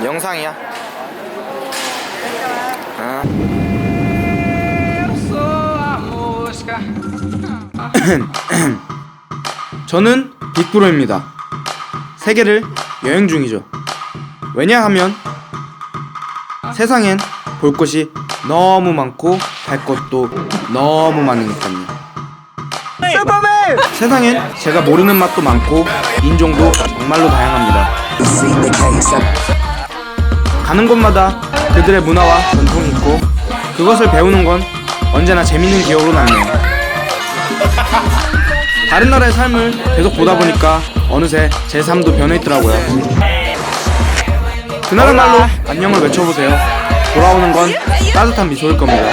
영상이야. 아. 저는 빅브로입니다. 세계를 여행 중이죠. 왜냐하면 세상엔 볼 것이 너무 많고 갈 것도 너무 많으니까요. 세상엔 제가 모르는 맛도 많고 인종도 정말로 다양합니다. 가는 곳마다 그들의 문화와 전통이 있고 그것을 배우는 건 언제나 재밌는 기억으로 남네요. 다른 나라의 삶을 계속 보다 보니까 어느새 제 삶도 변해있더라고요. 그 나라 말로 안녕을 외쳐보세요. 돌아오는 건 따뜻한 미소일 겁니다.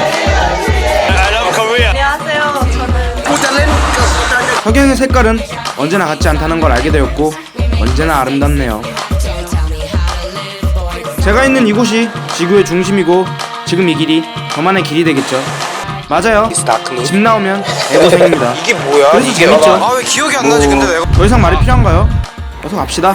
안녕하세요. 저는 석양의 색깔은 언제나 같지 않다는 걸 알게 되었고 언제나 아름답네요. 제가 있는 이곳이 지구의 중심이고 지금 이 길이 저만의 길이 되겠죠. 맞아요. 집 나오면 애고생입니다. 이게 뭐야? 그래서 재밌죠. 아, 왜 기억이 안 나지? 근데 내가 더 이상 말이 필요한가요? 어서 갑시다.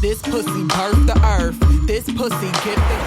This pussy birthed the earth. This pussy gifted.